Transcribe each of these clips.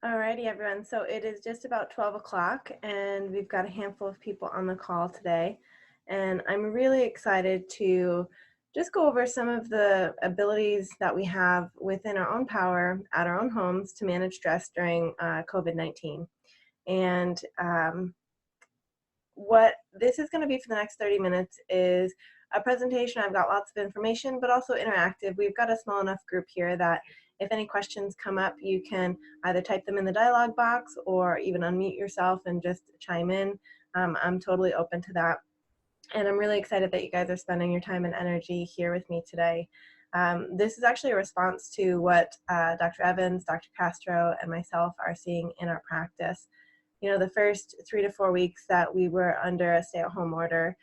Alrighty, everyone. So it is just about 12 o'clock, and we've got a handful of people on the call today. And I'm really excited to just go over some of the abilities that we have within our own power at our own homes to manage stress during COVID-19. And what this is going to be for the next 30 minutes is a presentation. I've got lots of information, but also interactive. We've got a small enough group here that if any questions come up, you can either type them in the dialog box or even unmute yourself and just chime in. I'm totally open to that. And I'm really excited that you guys are spending your time and energy here with me today. This is actually a response to what Dr. Evans, Dr. Castro, and myself are seeing in our practice. You know, the first 3 to 4 weeks that we were under a stay-at-home order,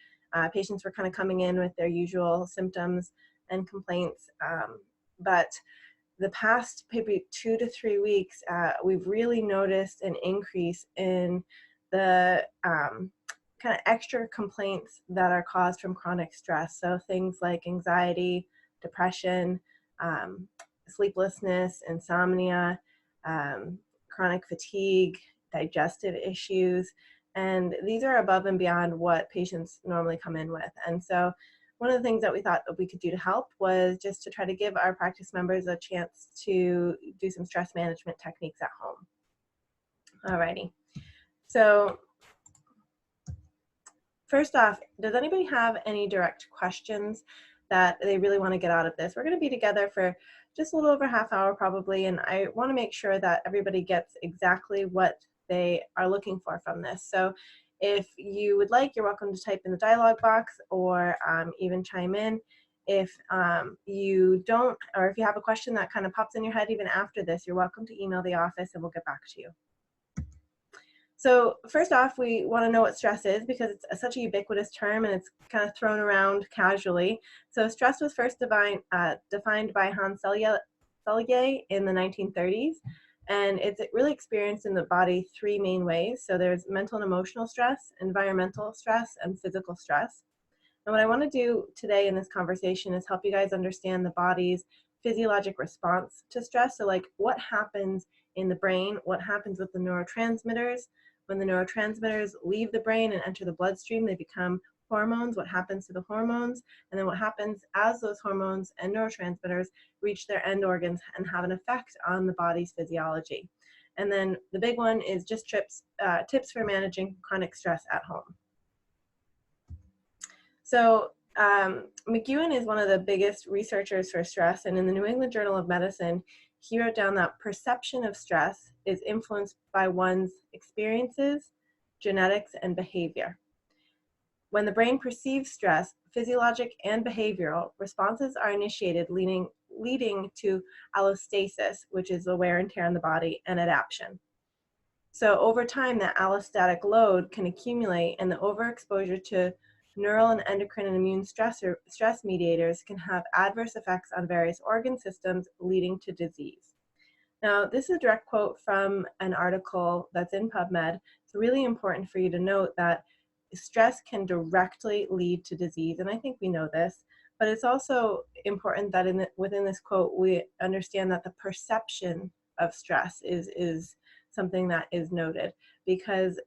patients were kind of coming in with their usual symptoms and complaints. But the past maybe 2 to 3 weeks, we've really noticed an increase in the kind of extra complaints that are caused from chronic stress. So things like anxiety, depression, sleeplessness, insomnia, chronic fatigue, digestive issues, and these are above and beyond what patients normally come in with. And so one of the things that we thought that we could do to help was just to try to give our practice members a chance to do some stress management techniques at home. Alrighty. So first off, does anybody have any direct questions that they really want to get out of this? We're going to be together for just a little over half hour probably, and I want to make sure that everybody gets exactly what they are looking for from this. So if you would like, you're welcome to type in the dialog box or even chime in. If you don't, or if you have a question that kind of pops in your head even after this, you're welcome to email the office and we'll get back to you. So first off, we want to know what stress is because it's such a ubiquitous term and it's kind of thrown around casually. So stress was first defined by Hans Selye in the 1930s, and it's really experienced in the body three main ways. So there's mental and emotional stress, environmental stress, and physical stress. And what I want to do today in this conversation is help you guys understand the body's physiologic response to stress. So like what happens in the brain, what happens with the neurotransmitters. When the neurotransmitters leave the brain and enter the bloodstream, they become hormones, what happens to the hormones, and then what happens as those hormones and neurotransmitters reach their end organs and have an effect on the body's physiology. And then the big one is just tips for managing chronic stress at home. So McEwen is one of the biggest researchers for stress, and in the New England Journal of Medicine, he wrote down that perception of stress is influenced by one's experiences, genetics, and behavior. When the brain perceives stress, physiologic and behavioral responses are initiated, leading to allostasis, which is the wear and tear on the body, and adaptation. So over time, that allostatic load can accumulate, and the overexposure to neural and endocrine and immune stress mediators can have adverse effects on various organ systems, leading to disease. Now, this is a direct quote from an article that's in PubMed. It's really important for you to note that stress can directly lead to disease, and I think we know this, but it's also important that within this quote, we understand that the perception of stress is something that is noted, because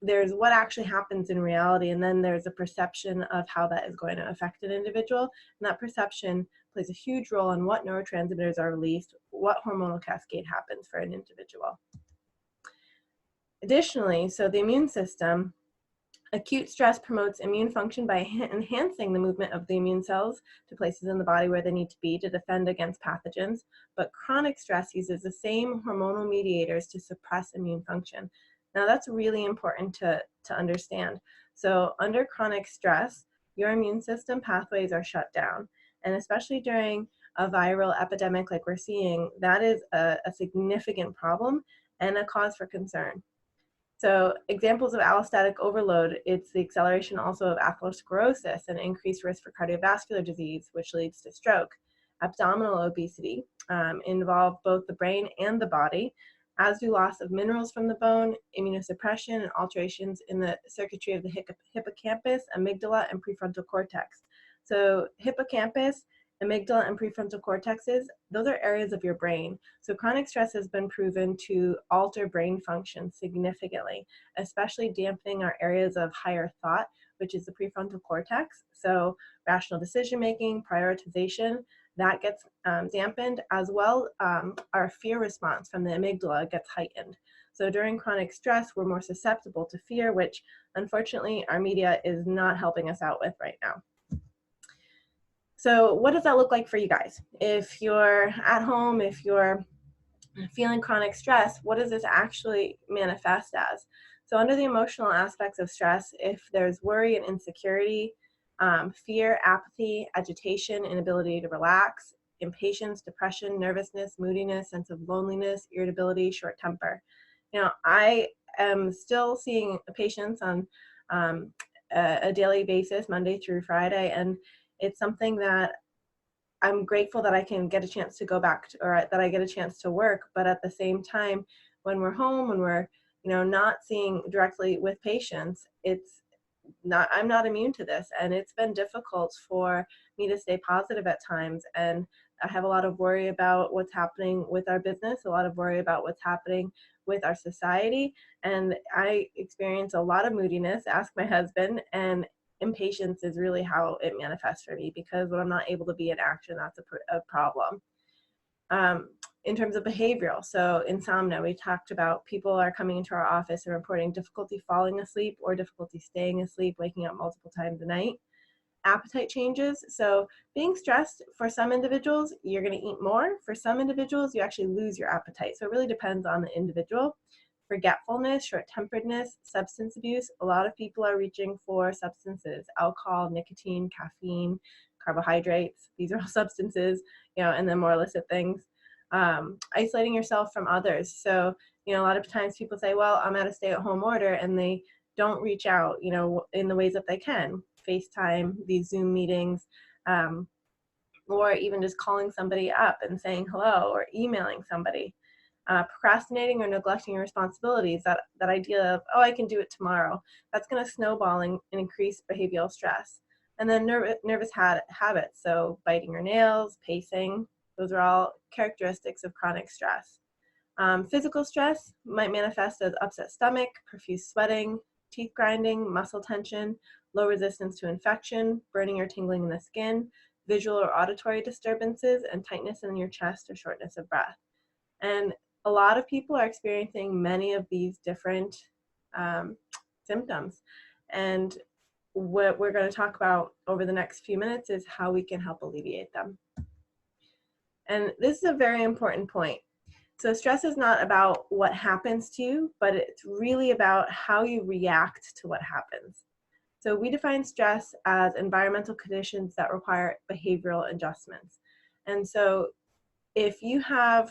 there's what actually happens in reality, and then there's a perception of how that is going to affect an individual, and that perception plays a huge role in what neurotransmitters are released, what hormonal cascade happens for an individual. Additionally, so the immune system, acute stress promotes immune function by enhancing the movement of the immune cells to places in the body where they need to be to defend against pathogens, but chronic stress uses the same hormonal mediators to suppress immune function. Now that's really important to understand. So under chronic stress, your immune system pathways are shut down. And especially during a viral epidemic like we're seeing, that is a significant problem and a cause for concern. So examples of allostatic overload, it's the acceleration also of atherosclerosis and increased risk for cardiovascular disease, which leads to stroke. Abdominal obesity involve both the brain and the body, as do loss of minerals from the bone, immunosuppression, and alterations in the circuitry of the hippocampus, amygdala, and prefrontal cortex. So hippocampus Amygdala and prefrontal cortexes, those are areas of your brain. So chronic stress has been proven to alter brain function significantly, especially dampening our areas of higher thought, which is the prefrontal cortex. So rational decision-making, prioritization, that gets dampened, as well our fear response from the amygdala gets heightened. So during chronic stress, we're more susceptible to fear, which unfortunately our media is not helping us out with right now. So what does that look like for you guys? If you're at home, if you're feeling chronic stress, what does this actually manifest as? So under the emotional aspects of stress, if there's worry and insecurity, fear, apathy, agitation, inability to relax, impatience, depression, nervousness, moodiness, sense of loneliness, irritability, short temper. You know, I am still seeing patients on a daily basis, Monday through Friday, and it's something that I'm grateful that I can get a chance to go back to, or that I get a chance to work. But at the same time, when we're home, when we're, you know, not seeing directly with patients, it's not, I'm not immune to this. And it's been difficult for me to stay positive at times. And I have a lot of worry about what's happening with our business, a lot of worry about what's happening with our society. And I experience a lot of moodiness, ask my husband, and impatience is really how it manifests for me, because when I'm not able to be in action, that's a problem. In terms of behavioral, so insomnia, we talked about people are coming into our office and reporting difficulty falling asleep or difficulty staying asleep, waking up multiple times a night. Appetite changes, so being stressed, for some individuals, you're going to eat more. For some individuals, you actually lose your appetite. So it really depends on the individual. Forgetfulness, short-temperedness, substance abuse. A lot of people are reaching for substances, alcohol, nicotine, caffeine, carbohydrates. These are all substances, you know, and then more illicit things. Isolating yourself from others. So, you know, a lot of times people say, well, I'm at a stay-at-home order, and they don't reach out, you know, in the ways that they can. FaceTime, these Zoom meetings, or even just calling somebody up and saying hello, or emailing somebody. Procrastinating or neglecting your responsibilities, that idea of, oh, I can do it tomorrow, that's going to snowball and increase behavioral stress. And then nervous habits, so biting your nails, pacing, those are all characteristics of chronic stress. Physical stress might manifest as upset stomach, profuse sweating, teeth grinding, muscle tension, low resistance to infection, burning or tingling in the skin, visual or auditory disturbances, and tightness in your chest or shortness of breath. And a lot of people are experiencing many of these different symptoms. And what we're going to talk about over the next few minutes is how we can help alleviate them. And this is a very important point. So stress is not about what happens to you, but it's really about how you react to what happens. So we define stress as environmental conditions that require behavioral adjustments. And so if you have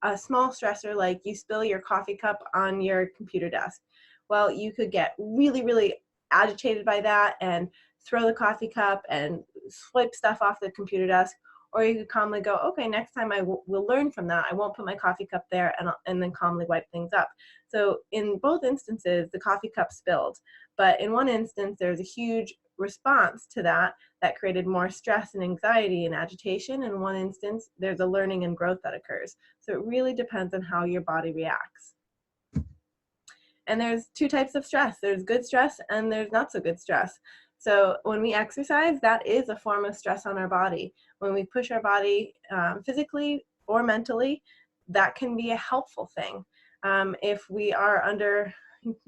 a small stressor, like you spill your coffee cup on your computer desk, well, you could get really, really agitated by that and throw the coffee cup and swipe stuff off the computer desk. Or you could calmly go, okay, next time I will learn from that. I won't put my coffee cup there, and then calmly wipe things up. So in both instances, the coffee cup spilled. But in one instance, there's a huge response to that created more stress and anxiety and agitation. In one instance, there's a learning and growth that occurs. So it really depends on how your body reacts. And there's two types of stress. There's good stress and there's not so good stress. So when we exercise, that is a form of stress on our body. When we push our body physically or mentally, that can be a helpful thing. If we are under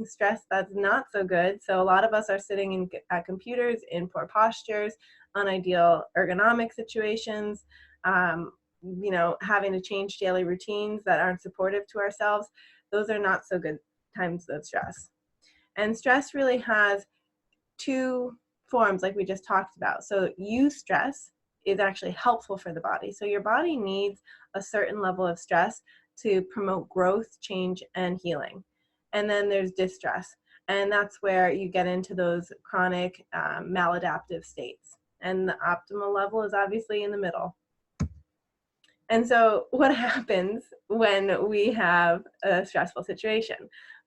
stress, that's not so good. So a lot of us are sitting at computers in poor postures, unideal ergonomic situations, you know, having to change daily routines that aren't supportive to ourselves. Those are not so good times of stress. And stress really has two forms, like we just talked about. So eustress is actually helpful for the body. So your body needs a certain level of stress to promote growth, change, and healing. And then there's distress, and that's where you get into those chronic maladaptive states. And the optimal level is obviously in the middle. And so what happens when we have a stressful situation?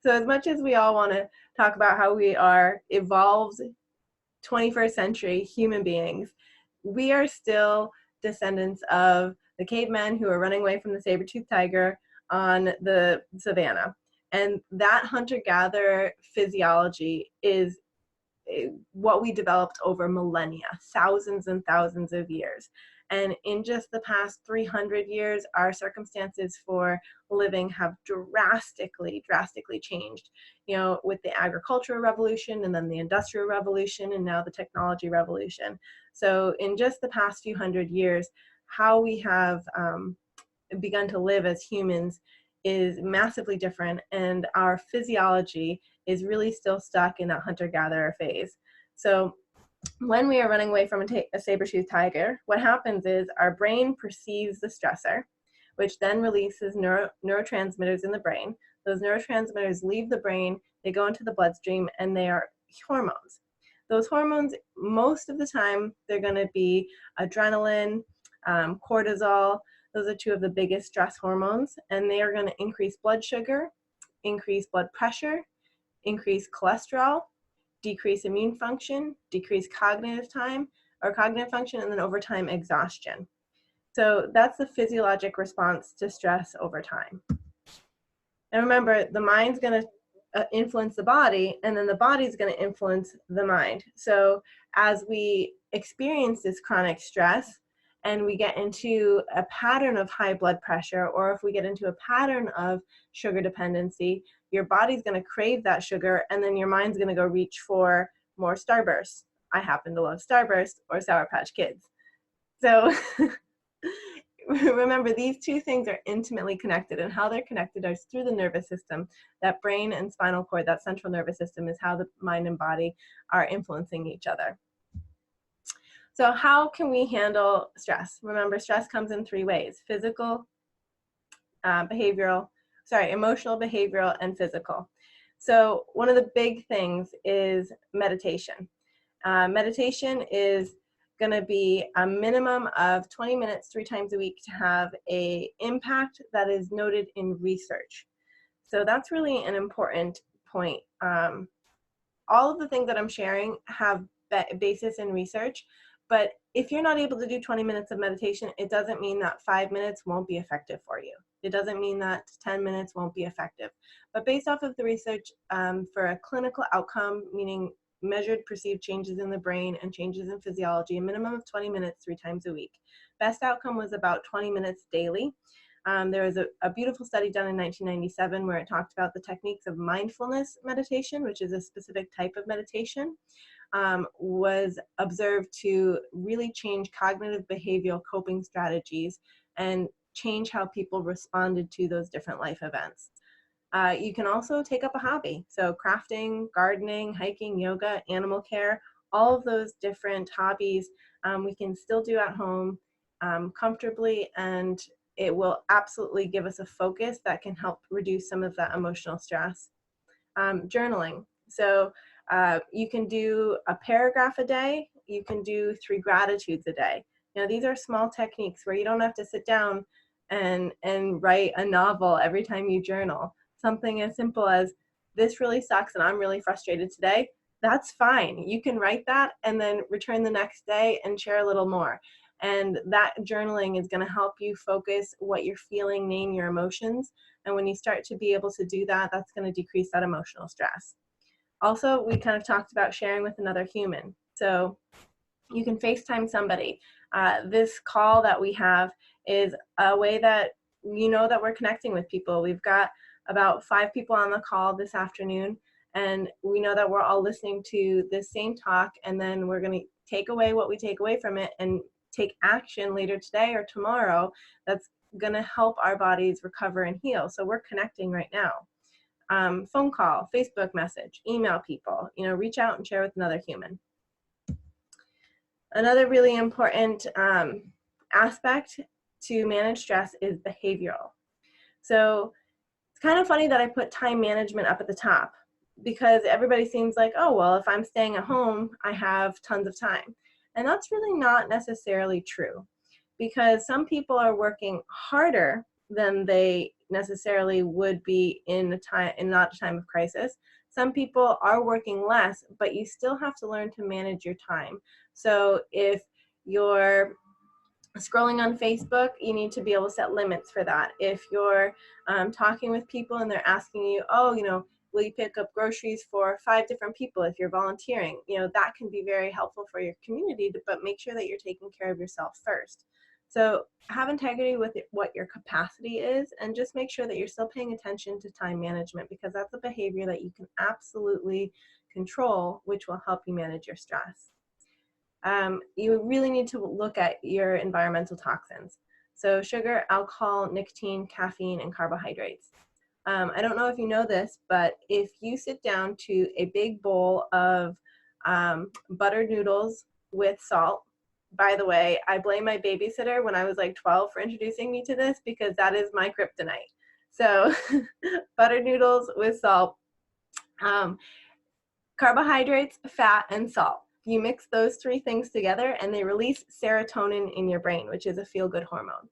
So as much as we all want to talk about how we are evolved 21st century human beings, we are still descendants of the cavemen who are running away from the saber-toothed tiger on the savannah. And that hunter-gatherer physiology is what we developed over millennia, thousands and thousands of years. And in just the past 300 years, our circumstances for living have drastically changed. You know, with the agricultural revolution and then the industrial revolution and now the technology revolution. So in just the past few hundred years, how we have begun to live as humans is massively different, and our physiology is really still stuck in that hunter-gatherer phase. So when we are running away from a saber-toothed tiger, what happens is our brain perceives the stressor, which then releases neurotransmitters in the brain. Those neurotransmitters leave the brain, they go into the bloodstream, and they are hormones. Those hormones, most of the time, they're going to be adrenaline, cortisol. Those are two of the biggest stress hormones, and they are going to increase blood sugar, increase blood pressure, increase cholesterol, decrease immune function, decrease cognitive function, and then over time exhaustion. So that's the physiologic response to stress over time. And remember, the mind's going to influence the body, and then the body's going to influence the mind. So as we experience this chronic stress and we get into a pattern of high blood pressure, or if we get into a pattern of sugar dependency, your body's going to crave that sugar, and then your mind's going to go reach for more Starburst. I happen to love Starburst or Sour Patch Kids. So remember, these two things are intimately connected, and how they're connected is through the nervous system. That brain and spinal cord, that central nervous system, is how the mind and body are influencing each other. So how can we handle stress? Remember, stress comes in three ways: physical, emotional, behavioral, and physical. So one of the big things is meditation. Meditation is going to be a minimum of 20 minutes 3 times a week to have an impact that is noted in research. So that's really an important point. All of the things that I'm sharing have basis in research, but if you're not able to do 20 minutes of meditation, it doesn't mean that 5 minutes won't be effective for you. It doesn't mean that 10 minutes won't be effective. But based off of the research, for a clinical outcome, meaning measured perceived changes in the brain and changes in physiology, a minimum of 20 minutes 3 times a week. Best outcome was about 20 minutes daily. There was a beautiful study done in 1997 where it talked about the techniques of mindfulness meditation, which is a specific type of meditation, was observed to really change cognitive behavioral coping strategies and change how people responded to those different life events. You can also take up a hobby. So crafting, gardening, hiking, yoga, animal care, all of those different hobbies we can still do at home comfortably, and it will absolutely give us a focus that can help reduce some of that emotional stress. Journaling. So you can do a paragraph a day. You can do 3 gratitudes a day. You know, these are small techniques where you don't have to sit down and write a novel every time you journal. Something as simple as, this really sucks and I'm really frustrated today. That's fine. You can write that and then return the next day and share a little more. And that journaling is going to help you focus what you're feeling, name your emotions. And when you start to be able to do that, that's going to decrease that emotional stress. Also, we kind of talked about sharing with another human. So you can FaceTime somebody. This call that we have is a way that you know that we're connecting with people. We've got about 5 people on the call this afternoon, and we know that we're all listening to this same talk, and then we're going to take away what we take away from it and take action later today or tomorrow that's going to help our bodies recover and heal. So we're connecting right now. Phone call, Facebook message, email people, you know, reach out and share with another human. Another really important aspect to manage stress is behavioral. So it's kind of funny that I put time management up at the top, because everybody seems like, oh, well, if I'm staying at home, I have tons of time. And that's really not necessarily true, because some people are working harder than they necessarily would be in not a time of crisis. Some people are working less, but you still have to learn to manage your time. So if you're Scrolling on Facebook, you need to be able to set limits for that. If you're talking with people and they're asking you, oh, will you pick up groceries for 5 different people if you're volunteering? That can be very helpful for your community, but make sure that you're taking care of yourself first. So have integrity with what your capacity is, and just make sure that you're still paying attention to time management, because that's a behavior that you can absolutely control, which will help you manage your stress. You really need to look at your environmental toxins. So sugar, alcohol, nicotine, caffeine, and carbohydrates. I don't know if you know this, but if you sit down to a big bowl of buttered noodles with salt, by the way, I blame my babysitter when I was like 12 for introducing me to this, because that is my kryptonite. So buttered noodles with salt, carbohydrates, fat, and salt. You mix those 3 things together and they release serotonin in your brain, which is a feel-good hormone.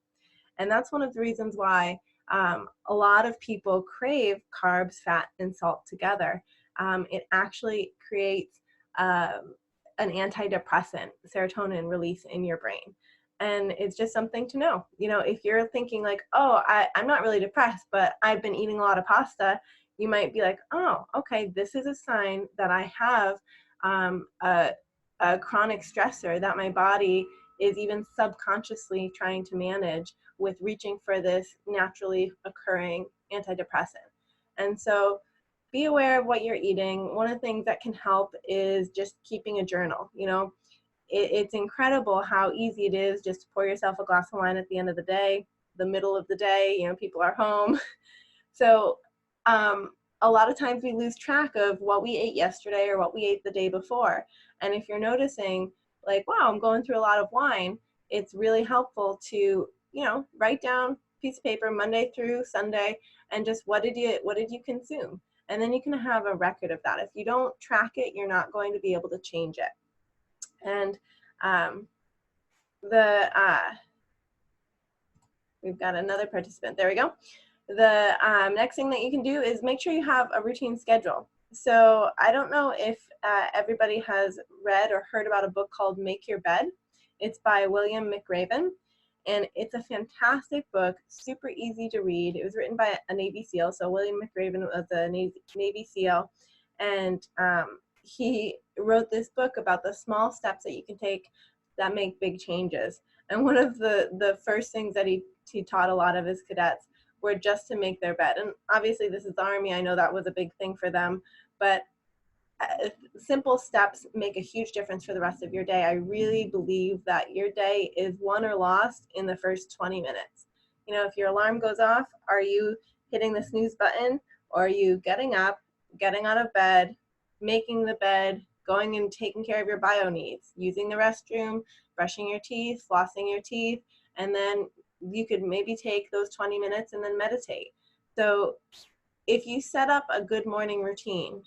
And that's one of the reasons why a lot of people crave carbs, fat, and salt together. It actually creates an antidepressant serotonin release in your brain. And it's just something to know. If you're thinking like, oh, I'm not really depressed, but I've been eating a lot of pasta, you might be like, oh, okay, this is a sign that I have a chronic stressor that my body is even subconsciously trying to manage with reaching for this naturally occurring antidepressant. And so be aware of what you're eating. One of the things that can help is just keeping a journal. It's incredible how easy it is just to pour yourself a glass of wine at the end of the day, the middle of the day, people are home. So a lot of times we lose track of what we ate yesterday or what we ate the day before. And if you're noticing like, wow, I'm going through a lot of wine, it's really helpful to, write down a piece of paper Monday through Sunday and just what did you consume? And then you can have a record of that. If you don't track it, you're not going to be able to change it. And we've got another participant. There we go. The next thing that you can do is make sure you have a routine schedule. So I don't know if everybody has read or heard about a book called Make Your Bed. It's by William McRaven, and it's a fantastic book, super easy to read. It was written by a Navy SEAL, so William McRaven was a Navy SEAL, and he wrote this book about the small steps that you can take that make big changes. And one of the first things that he taught a lot of his cadets were just to make their bed. And obviously this is the Army, I know that was a big thing for them, but simple steps make a huge difference for the rest of your day. I really believe that your day is won or lost in the first 20 minutes. If your alarm goes off, are you hitting the snooze button, or are you getting up, getting out of bed, making the bed, going and taking care of your bio needs, using the restroom, brushing your teeth, flossing your teeth, and then you could maybe take those 20 minutes and then meditate. So if you set up a good morning routine,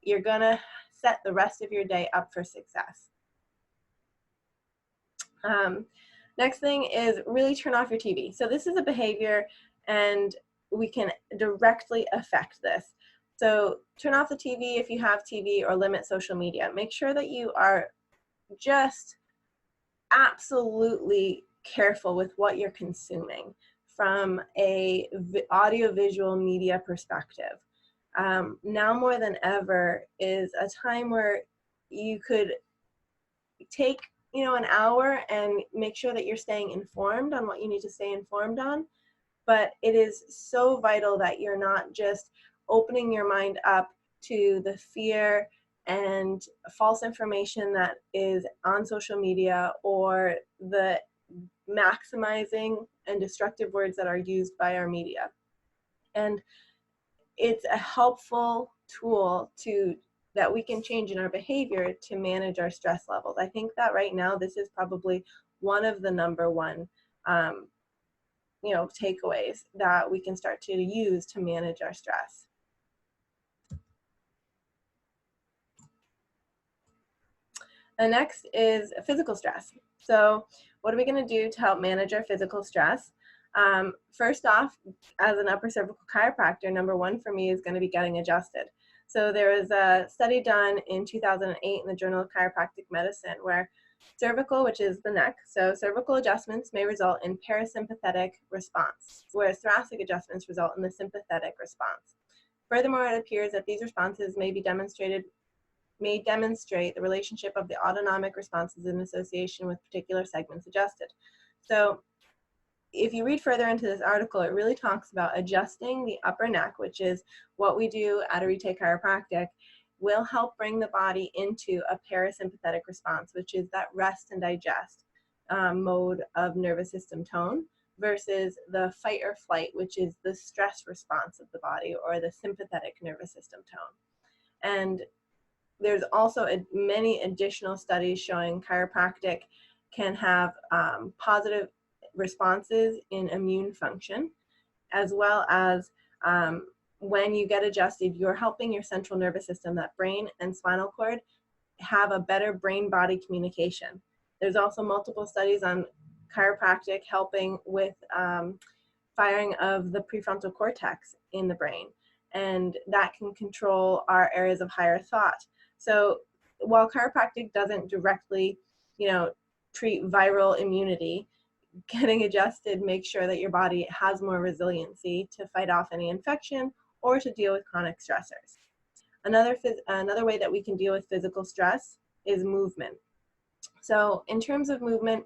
you're gonna set the rest of your day up for success. Next thing is really turn off your TV. So this is a behavior and we can directly affect this. So turn off the TV if you have TV, or limit social media. Make sure that you are just absolutely careful with what you're consuming from a audio-visual media perspective. Now more than ever is a time where you could take an hour and make sure that you're staying informed on what you need to stay informed on, but it is so vital that you're not just opening your mind up to the fear and false information that is on social media, or the maximizing and destructive words that are used by our media. And it's a helpful tool that we can change in our behavior to manage our stress levels. I think that right now this is probably one of the number one takeaways that we can start to use to manage our stress. The next is physical stress. So what are we going to do to help manage our physical stress? First off, as an upper cervical chiropractor, number one for me is going to be getting adjusted. So there was a study done in 2008 in the Journal of Chiropractic Medicine where Cervical, which is the neck. So cervical adjustments may result in parasympathetic response, whereas thoracic adjustments result in the sympathetic response. Furthermore, it appears that these responses may demonstrate the relationship of the autonomic responses in association with particular segments adjusted. So if you read further into this article, it really talks about adjusting the upper neck, which is what we do at Arete Chiropractic, will help bring the body into a parasympathetic response, which is that rest and digest mode of nervous system tone, versus the fight or flight, which is the stress response of the body, or the sympathetic nervous system tone. And there's also many additional studies showing chiropractic can have positive responses in immune function, as well as when you get adjusted, you're helping your central nervous system, that brain and spinal cord, have a better brain-body communication. There's also multiple studies on chiropractic helping with firing of the prefrontal cortex in the brain, and that can control our areas of higher thought. So while chiropractic doesn't directly, treat viral immunity, getting adjusted makes sure that your body has more resiliency to fight off any infection or to deal with chronic stressors. Another way that we can deal with physical stress is movement. So in terms of movement,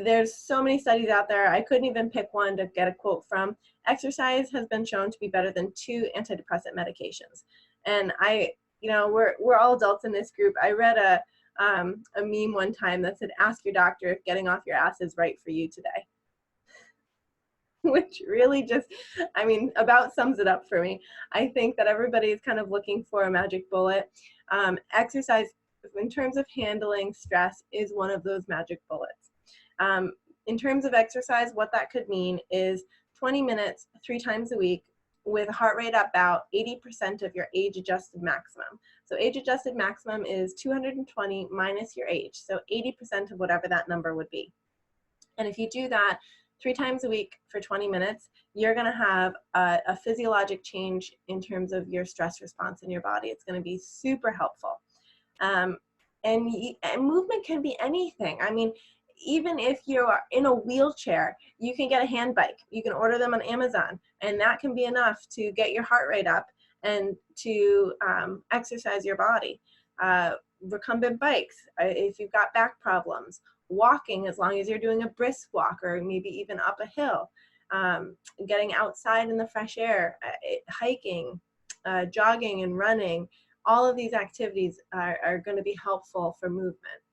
there's so many studies out there. I couldn't even pick one to get a quote from. Exercise has been shown to be better than 2 antidepressant medications. And we're all adults in this group. I read a meme one time that said, "Ask your doctor if getting off your ass is right for you today." Which really just, about sums it up for me. I think that everybody is kind of looking for a magic bullet. Exercise, in terms of handling stress, is one of those magic bullets. In terms of exercise, what that could mean is 20 minutes 3 times a week with a heart rate about 80% of your age-adjusted maximum. So age-adjusted maximum is 220 minus your age, so 80% of whatever that number would be. And if you do that 3 times a week for 20 minutes, you're going to have a physiologic change in terms of your stress response in your body. It's going to be super helpful. And movement can be anything. Even if you're in a wheelchair, you can get a hand bike. You can order them on Amazon, and that can be enough to get your heart rate up and to exercise your body. Recumbent bikes, if you've got back problems. Walking, as long as you're doing a brisk walk or maybe even up a hill. Getting outside in the fresh air, hiking, jogging and running. All of these activities are going to be helpful for movement.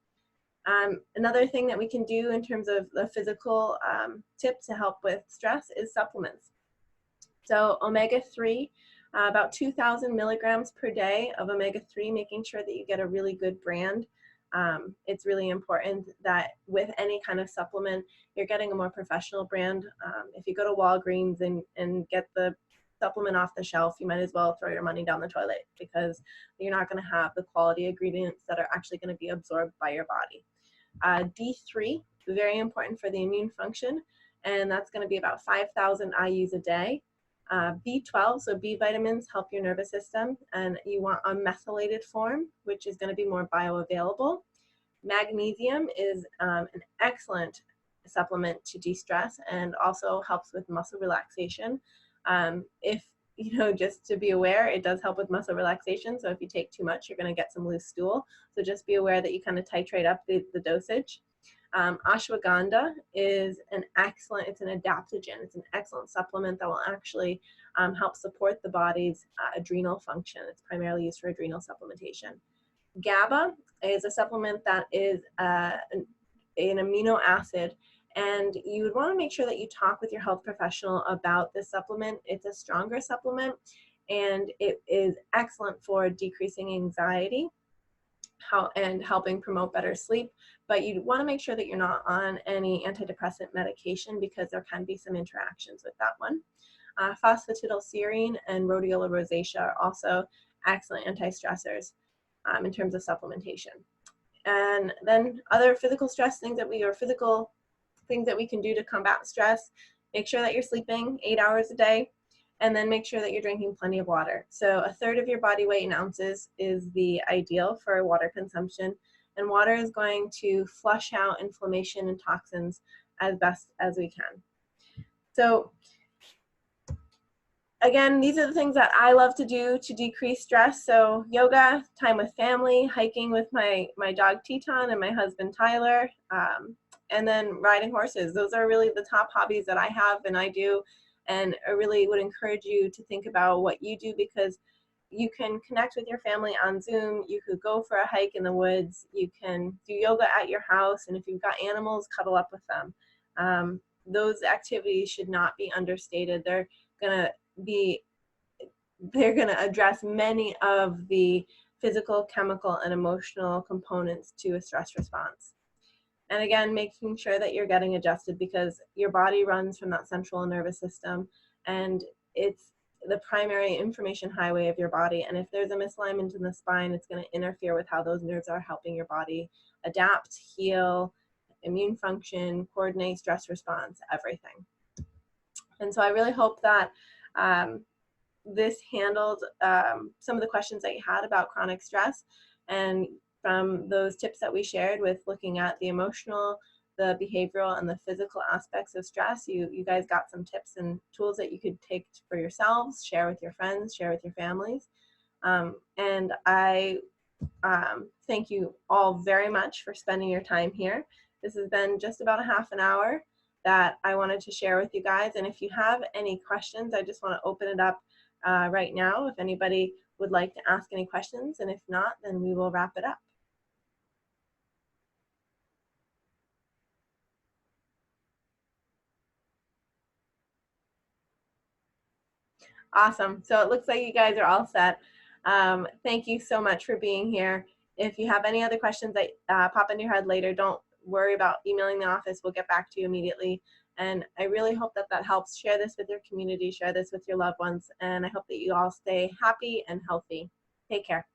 Another thing that we can do in terms of the physical tip to help with stress is supplements. So omega-3, about 2,000 milligrams per day of omega-3, making sure that you get a really good brand. It's really important that with any kind of supplement, you're getting a more professional brand. If you go to Walgreens and get the supplement off the shelf, you might as well throw your money down the toilet, because you're not going to have the quality ingredients that are actually going to be absorbed by your body. D3, very important for the immune function, and that's going to be about 5,000 IUs a day. B12, so B vitamins help your nervous system, and you want a methylated form, which is going to be more bioavailable. Magnesium is an excellent supplement to de-stress and also helps with muscle relaxation. Just to be aware, it does help with muscle relaxation. So if you take too much, you're going to get some loose stool. So just be aware that you kind of titrate up the dosage. Ashwagandha is it's an adaptogen. It's an excellent supplement that will actually help support the body's adrenal function. It's primarily used for adrenal supplementation. GABA is a supplement that is an amino acid, and you would want to make sure that you talk with your health professional about this supplement. It's a stronger supplement, and it is excellent for decreasing anxiety and helping promote better sleep. But you want to make sure that you're not on any antidepressant medication, because there can be some interactions with that one. Phosphatidylserine and rhodiola rosacea are also excellent anti-stressors in terms of supplementation. And then other physical stress things physical things that we can do to combat stress: make sure that you're sleeping 8 hours a day, and then make sure that you're drinking plenty of water. So 1/3 of your body weight in ounces is the ideal for water consumption. and water is going to flush out inflammation and toxins as best as we can. So again, these are the things that I love to do to decrease stress. So yoga, time with family, hiking with my dog Teton and my husband Tyler, and then riding horses. Those are really the top hobbies that I have and I do. And I really would encourage you to think about what you do, because you can connect with your family on Zoom. You could go for a hike in the woods. You can do yoga at your house. And if you've got animals, cuddle up with them. Those activities should not be understated. They're going to address many of the physical, chemical, and emotional components to a stress response. And again, making sure that you're getting adjusted, because your body runs from that central nervous system, and it's the primary information highway of your body. And if there's a misalignment in the spine, it's going to interfere with how those nerves are helping your body adapt, heal, immune function, coordinate, stress response, everything. And so I really hope that this handled some of the questions that you had about chronic stress, and from those tips that we shared with looking at the emotional, the behavioral, and the physical aspects of stress, you guys got some tips and tools that you could take for yourselves, share with your friends, share with your families. And I thank you all very much for spending your time here. This has been just about a half an hour that I wanted to share with you guys. And if you have any questions, I just want to open it up right now if anybody would like to ask any questions, and if not, then we will wrap it up. Awesome. So it looks like you guys are all set. Thank you so much for being here. If you have any other questions that pop into your head later, don't worry about emailing the office. We'll get back to you immediately. And I really hope that that helps. Share this with your community, share this with your loved ones, and I hope that you all stay happy and healthy. Take care.